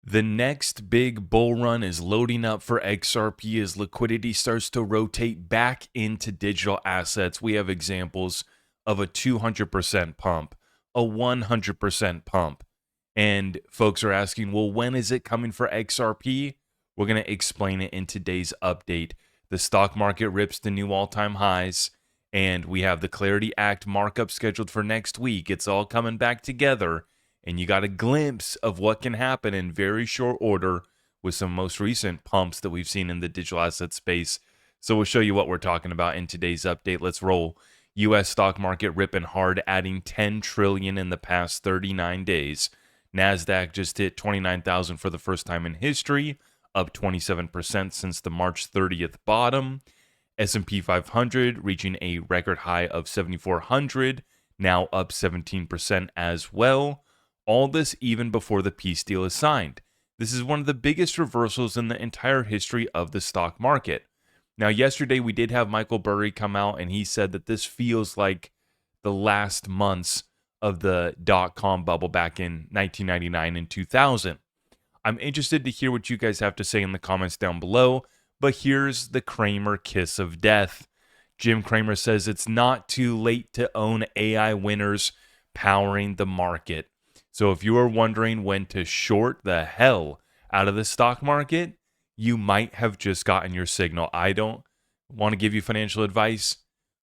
The next big bull run is loading up for XRP as liquidity starts to rotate back into digital assets. We have examples of a 200% pump, a 100% pump. And folks are asking, well, when is it coming for XRP? We're going to explain it in today's update. The stock market rips to new all-time highs, and we have the Clarity Act markup scheduled for next week. It's all coming back together. And you got a glimpse of what can happen in very short order with some most recent pumps that we've seen in the digital asset space. So we'll show you what we're talking about in today's update. Let's roll. U.S. stock market ripping hard, adding 10 trillion in the past 39 days. NASDAQ just hit 29,000 for the first time in history, up 27% since the March 30th bottom. S&P 500 reaching a record high of 7,400, now up 17% as well. All this even before the peace deal is signed. This is one of the biggest reversals in the entire history of the stock market. Now, yesterday we did have Michael Burry come out and he said that this feels like the last months of the dot-com bubble back in 1999 and 2000. I'm interested to hear what you guys have to say in the comments down below, but here's the Cramer kiss of death. Jim Cramer says it's not too late to own AI winners powering the market. So if you are wondering when to short the hell out of the stock market, you might have just gotten your signal. I don't want to give you financial advice,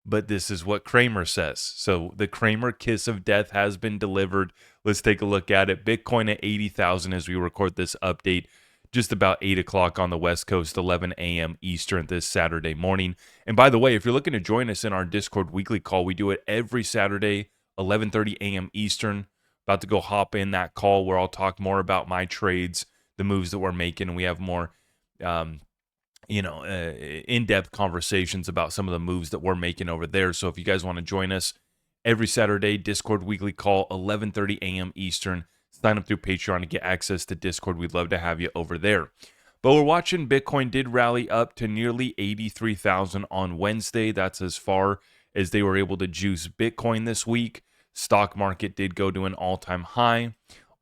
but this is what Cramer says. So the Cramer kiss of death has been delivered. Let's take a look at it. Bitcoin at 80,000 as we record this update, just about 8 o'clock on the West Coast, 11 a.m. Eastern this Saturday morning. And by the way, if you're looking to join us in our Discord weekly call, we do it every Saturday, 11:30 a.m. Eastern. About to go hop in that call where I'll talk more about my trades, the moves that we're making, and we have more, in-depth conversations about some of the moves that we're making over there. So if you guys want to join us every Saturday, Discord weekly call, 11:30 a.m. Eastern. Sign up through Patreon to get access to Discord. We'd love to have you over there. But we're watching Bitcoin did rally up to nearly 83,000 on Wednesday. That's as far as they were able to juice Bitcoin this week. Stock market did go to an all-time high.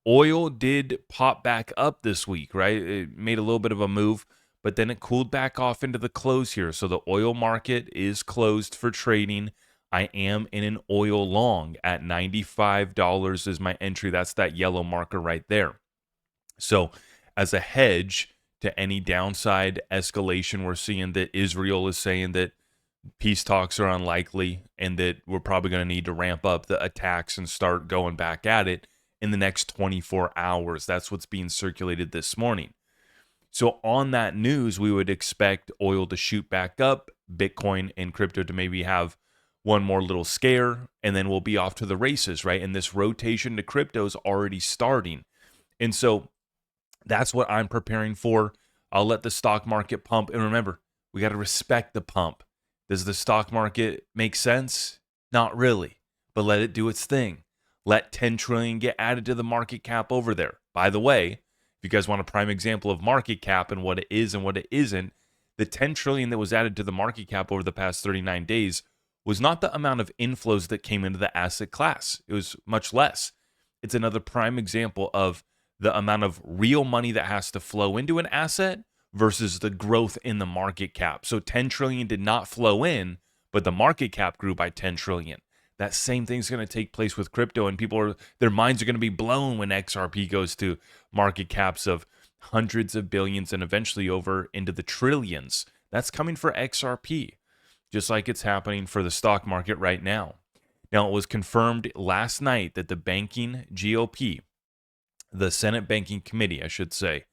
Oil did pop back up this week, right? It made a little bit of a move, but then it cooled back off into the close here. So the oil market is closed for trading. I am in an oil long at $95 is my entry. That's that yellow marker right there. So as a hedge to any downside escalation, we're seeing that Israel is saying that peace talks are unlikely and that we're probably going to need to ramp up the attacks and start going back at it in the next 24 hours. That's what's being circulated this morning. So on that news, we would expect oil to shoot back up, Bitcoin and crypto to maybe have one more little scare, and then we'll be off to the races, right? And this rotation to crypto is already starting. And so that's what I'm preparing for. I'll let the stock market pump. And remember, we got to respect the pump. Does the stock market make sense? Not really, but let it do its thing. Let 10 trillion get added to the market cap over there. By the way, if you guys want a prime example of market cap and what it is and what it isn't, the 10 trillion that was added to the market cap over the past 39 days was not the amount of inflows that came into the asset class. It was much less. It's another prime example of the amount of real money that has to flow into an asset versus the growth in the market cap. So 10 trillion did not flow in, but the market cap grew by 10 trillion. That same thing's going to take place with crypto, and their minds are going to be blown when XRP goes to market caps of hundreds of billions and eventually over into the trillions. That's coming for XRP, just like it's happening for the stock market right now. Now, it was confirmed last night that the banking GOP, the Senate Banking Committee, I should say,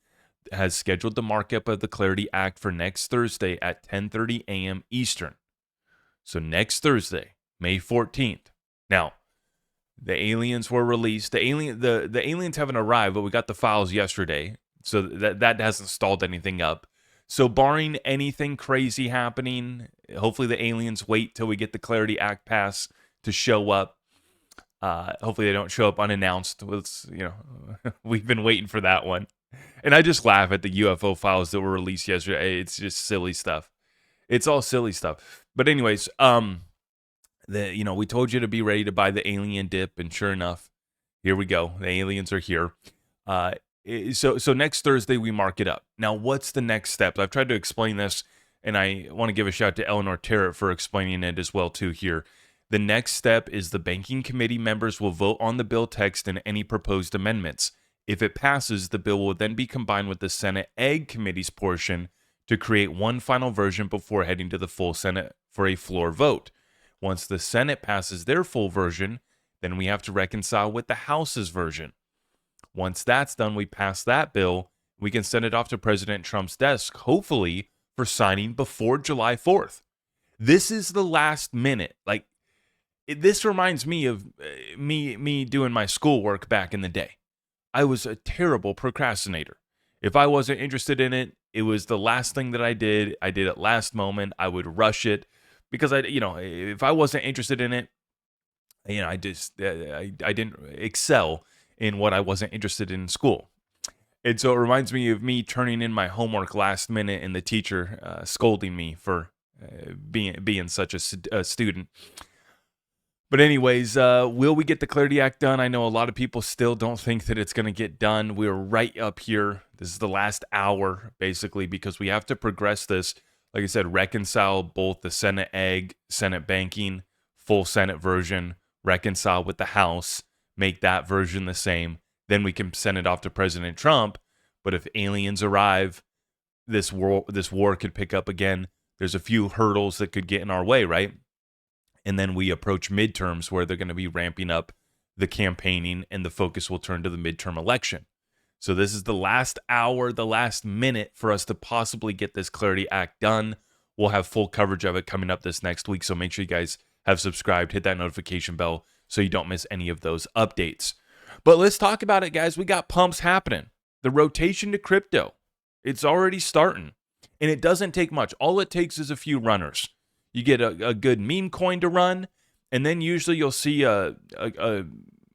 has scheduled the markup of the Clarity Act for next Thursday at 10:30 a.m. Eastern. So next Thursday, May 14th. Now, the aliens were released. The aliens haven't arrived, but we got the files yesterday. So that hasn't stalled anything up. So barring anything crazy happening, hopefully the aliens wait till we get the Clarity Act pass to show up. Hopefully they don't show up unannounced. We've been waiting for that one. And I just laugh at the UFO files that were released yesterday. It's just silly stuff. It's all silly stuff. But anyways, we told you to be ready to buy the alien dip, and sure enough, here we go. The aliens are here. So next Thursday we mark it up. Now, what's the next step? I've tried to explain this, and I want to give a shout out to Eleanor Terrett for explaining it as well too here. The next step is the banking committee members will vote on the bill text and any proposed amendments. If it passes, the bill will then be combined with the Senate Ag Committee's portion to create one final version before heading to the full Senate for a floor vote. Once the Senate passes their full version, then we have to reconcile with the House's version. Once that's done, we pass that bill. We can send it off to President Trump's desk, hopefully for signing before July 4th. This is the last minute. Like, this reminds me of me doing my schoolwork back in the day. I was a terrible procrastinator. If I wasn't interested in it, it was the last thing that I did. I did it last moment. I would rush it because if I wasn't interested in it, I didn't excel in what I wasn't interested in school. And so it reminds me of me turning in my homework last minute and the teacher scolding me for being such a student. But anyways, will we get the Clarity Act done? I know a lot of people still don't think that it's going to get done. We're right up here. This is the last hour, basically, because we have to progress this. Like I said, reconcile both the Senate Ag, Senate Banking, full Senate version, reconcile with the House, make that version the same. Then we can send it off to President Trump. But if aliens arrive, this war could pick up again. There's a few hurdles that could get in our way, right? And then we approach midterms where they're going to be ramping up the campaigning and the focus will turn to the midterm election. So this is the last hour, the last minute for us to possibly get this Clarity Act done. We'll have full coverage of it coming up this next week. So make sure you guys have subscribed, hit that notification bell so you don't miss any of those updates. But let's talk about it, guys. We got pumps happening. The rotation to crypto, it's already starting. And it doesn't take much. All it takes is a few runners. You get a good meme coin to run, and then usually you'll see I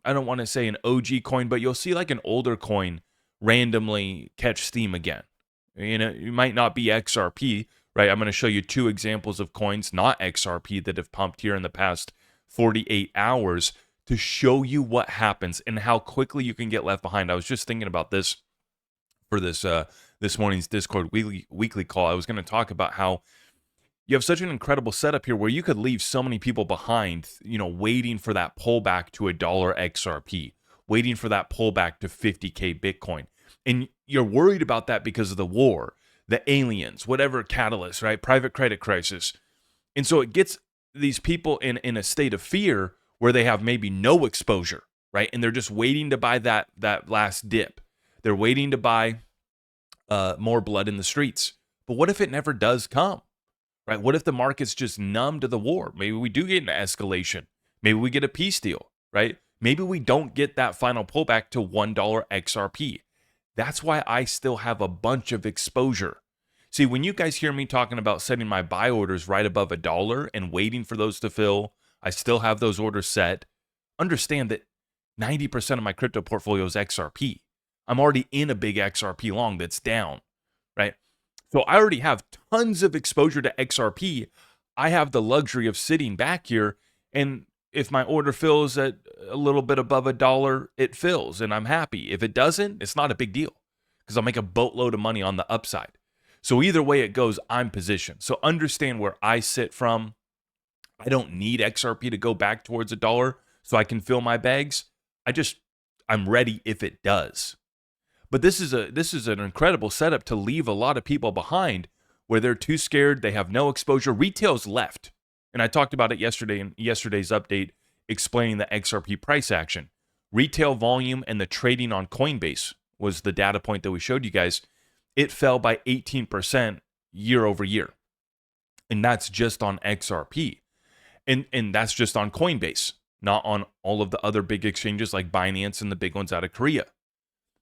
don't want to say an OG coin, but you'll see like an older coin randomly catch steam again. It might not be XRP, right? I'm going to show you two examples of coins, not XRP, that have pumped here in the past 48 hours to show you what happens and how quickly you can get left behind. I was just thinking about this for this morning's Discord weekly call. I was going to talk about how you have such an incredible setup here where you could leave so many people behind, waiting for that pullback to $1 XRP, waiting for that pullback to 50K Bitcoin. And you're worried about that because of the war, the aliens, whatever catalyst, right? Private credit crisis. And so it gets these people in a state of fear where they have maybe no exposure, right? And they're just waiting to buy that last dip. They're waiting to buy more blood in the streets. But what if it never does come? Right? What if the market's just numb to the war? Maybe we do get an escalation. Maybe we get a peace deal, right? Maybe we don't get that final pullback to $1 XRP. That's why I still have a bunch of exposure. See, when you guys hear me talking about setting my buy orders right above $1 and waiting for those to fill, I still have those orders set. Understand that 90% of my crypto portfolio is XRP. I'm already in a big XRP long that's down, right? So I already have tons of exposure to XRP. I have the luxury of sitting back here, and if my order fills at a little bit above $1, it fills, and I'm happy. If it doesn't, it's not a big deal because I'll make a boatload of money on the upside. So either way it goes, I'm positioned. So understand where I sit from. I don't need XRP to go back towards $1 so I can fill my bags. I'm ready if it does. But this is an incredible setup to leave a lot of people behind where they're too scared, they have no exposure. Retail's left. And I talked about it yesterday in yesterday's update explaining the XRP price action. Retail volume and the trading on Coinbase was the data point that we showed you guys. It fell by 18% year over year. And that's just on XRP. And that's just on Coinbase, not on all of the other big exchanges like Binance and the big ones out of Korea.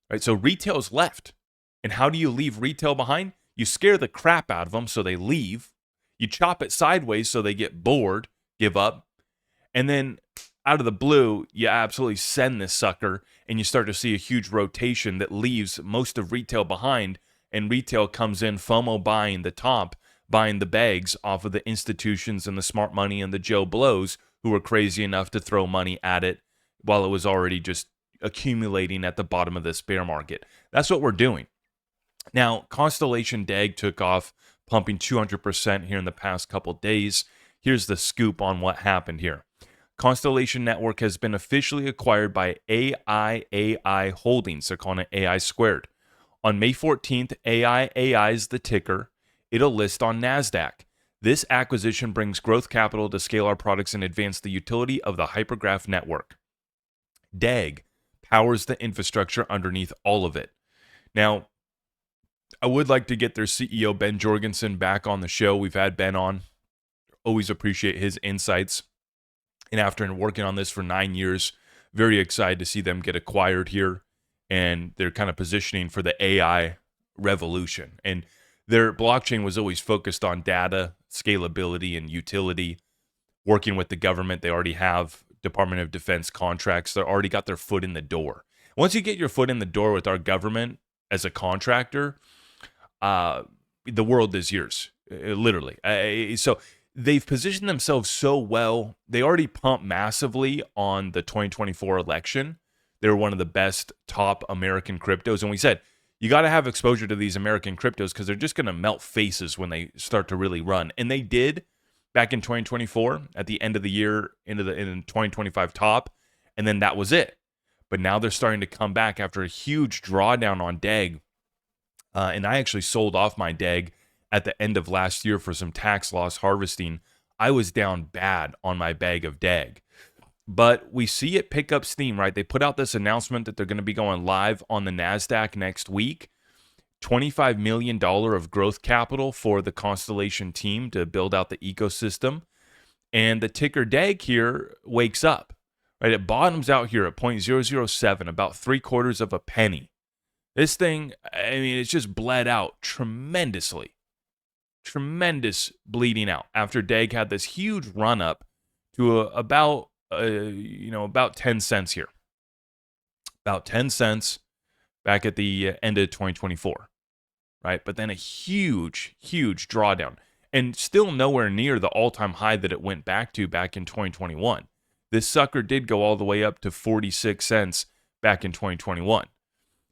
Right, so retail's left. And how do you leave retail behind? You scare the crap out of them so they leave. You chop it sideways so they get bored, give up. And then out of the blue, you absolutely send this sucker and you start to see a huge rotation that leaves most of retail behind. And retail comes in FOMO buying the top, buying the bags off of the institutions and the smart money and the Joe Blows who were crazy enough to throw money at it while it was already just accumulating at the bottom of this bear market. That's what we're doing. Now, Constellation DAG took off, pumping 200% here in the past couple days. Here's the scoop on what happened here. Constellation Network has been officially acquired by AI Holdings. They're calling it AI Squared. On May 14th, AI is the ticker. It'll list on NASDAQ. This acquisition brings growth capital to scale our products and advance the utility of the Hypergraph network. DAG powers the infrastructure underneath all of it. Now, I would like to get their CEO, Ben Jorgensen, back on the show. We've had Ben on. Always appreciate his insights. And after working on this for 9 years, very excited to see them get acquired here. And they're kind of positioning for the AI revolution. And their blockchain was always focused on data, scalability, and utility. Working with the government, they already have Department of Defense contracts. They've already got their foot in the door. Once you get your foot in the door with our government as a contractor, the world is yours, literally. So they've positioned themselves so well. They already pumped massively on the 2024 election. They were one of the best top American cryptos. And we said, you got to have exposure to these American cryptos because they're just going to melt faces when they start to really run. And they did back in 2024 at the end of the year in 2025 top. And then that was it. But now they're starting to come back after a huge drawdown on DAG. And I actually sold off my DAG at the end of last year for some tax loss harvesting. I was down bad on my bag of DAG. But we see it pick up steam, right? They put out this announcement that they're going to be going live on the NASDAQ next week. $25 million of growth capital for the Constellation team to build out the ecosystem. And the ticker DAG here wakes up, right? It bottoms out here at 0.007, about 3/4 of a penny. This thing, I mean, it's just bled out tremendously. Tremendous bleeding out after DAG had this huge run up to about 10 cents here. About 10 cents back at the end of 2024, right? But then a huge drawdown and still nowhere near the all-time high that it went back to back in 2021. This sucker did go all the way up to 46 cents back in 2021.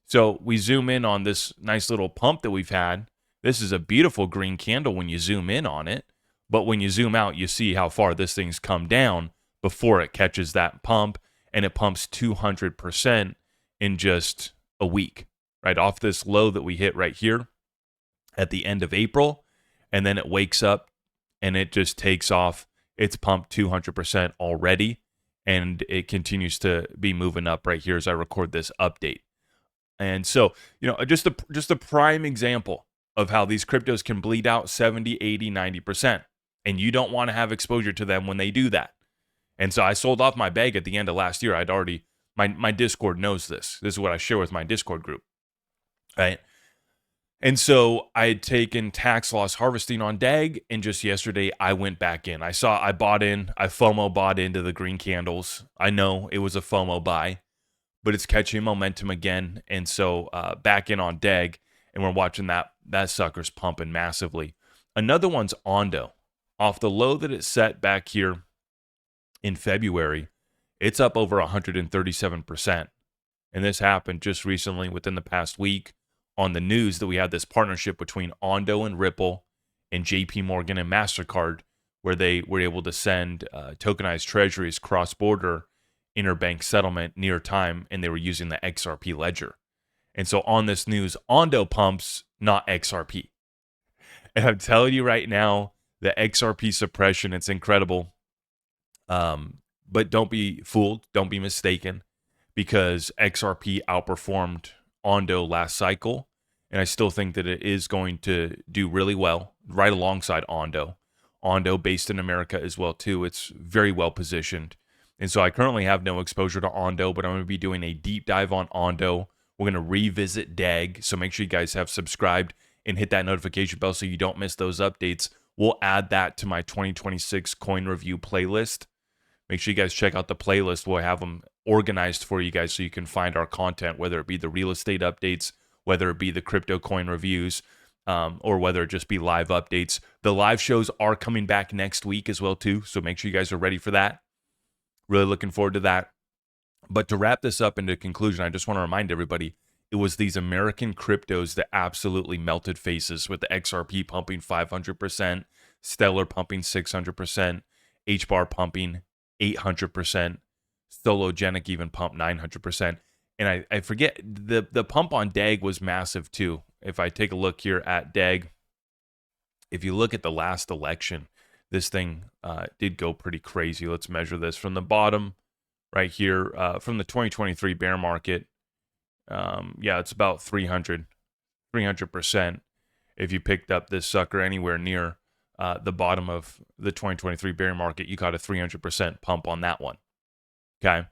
So we zoom in on this nice little pump that we've had. This is a beautiful green candle when you zoom in on it. But when you zoom out, you see how far this thing's come down before it catches that pump. And it pumps 200% in just a week, right? Off this low that we hit right here at the end of April. And then it wakes up and it just takes off. It's pumped 200% already. And it continues to be moving up right here as I record this update. And so, just a prime example of how these cryptos can bleed out 70, 80, 90%. And you don't want to have exposure to them when they do that. And so I sold off my bag at the end of last year. I'd already, my Discord knows this. This is what I share with my Discord group, right? And so I had taken tax loss harvesting on DAG, and just yesterday I went back in. I FOMO bought into the green candles. I know it was a FOMO buy, but it's catching momentum again. And so back in on DAG, and we're watching that sucker's pumping massively. Another one's Ondo. Off the low that it set back here in February, it's up over 137%. And this happened just recently within the past week on the news that we had this partnership between Ondo and Ripple and JP Morgan and MasterCard, where they were able to send tokenized treasuries cross-border interbank settlement near time, and they were using the XRP ledger. And so on this news, Ondo pumps, not XRP. And I'm telling you right now, the XRP suppression, it's incredible. But don't be fooled. Don't be mistaken, because XRP outperformed Ondo last cycle. And I still think that it is going to do really well right alongside Ondo. Ondo based in America as well, too. It's very well positioned. And so I currently have no exposure to Ondo, but I'm going to be doing a deep dive on Ondo. We're going to revisit DAG. So make sure you guys have subscribed and hit that notification bell so you don't miss those updates. We'll add that to my 2026 coin review playlist. Make sure you guys check out the playlist. We'll have them organized for you guys so you can find our content, whether it be the real estate updates, whether it be the crypto coin reviews, or whether it just be live updates. The live shows are coming back next week as well, too. So make sure you guys are ready for that. Really looking forward to that. But to wrap this up into conclusion, I just want to remind everybody, it was these American cryptos that absolutely melted faces, with the XRP pumping 500%, Stellar pumping 600%, HBAR pumping 800%, Sologenic even pumped 900%. And I forget, the pump on DAG was massive too. If I take a look here at DAG, if you look at the last election, this thing did go pretty crazy. Let's measure this from the bottom right here, from the 2023 bear market. Yeah, it's about 300%. If you picked up this sucker anywhere near the bottom of the 2023 bear market, you got a 300% pump on that one. Okay.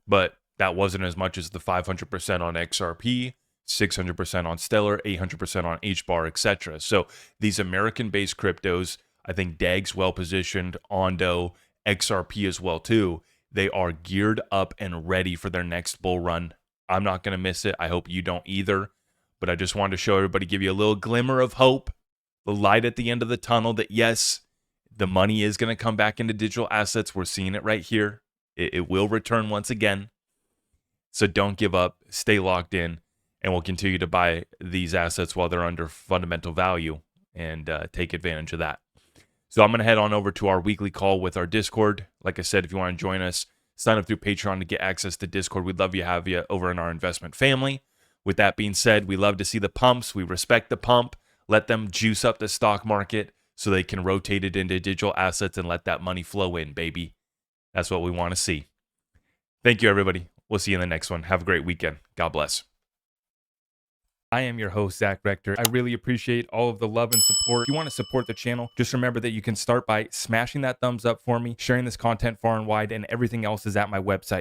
But that wasn't as much as the 500% on XRP, 600% on Stellar, 800% on HBAR, etc. So these American-based cryptos, I think DAG's well positioned, Ondo, XRP as well too. They are geared up and ready for their next bull run. I'm not going to miss it. I hope you don't either. But I just wanted to show everybody, give you a little glimmer of hope, the light at the end of the tunnel, that yes, the money is going to come back into digital assets. We're seeing it right here. It will return once again. So don't give up. Stay locked in. And we'll continue to buy these assets while they're under fundamental value and take advantage of that. So I'm going to head on over to our weekly call with our Discord. Like I said, if you want to join us, sign up through Patreon to get access to Discord. We'd love to have you over in our investment family. With that being said, we love to see the pumps. We respect the pump. Let them juice up the stock market so they can rotate it into digital assets and let that money flow in, baby. That's what we want to see. Thank you, everybody. We'll see you in the next one. Have a great weekend. God bless. I am your host, Zach Rector. I really appreciate all of the love and support. If you want to support the channel, just remember that you can start by smashing that thumbs up for me, sharing this content far and wide, and everything else is at my website.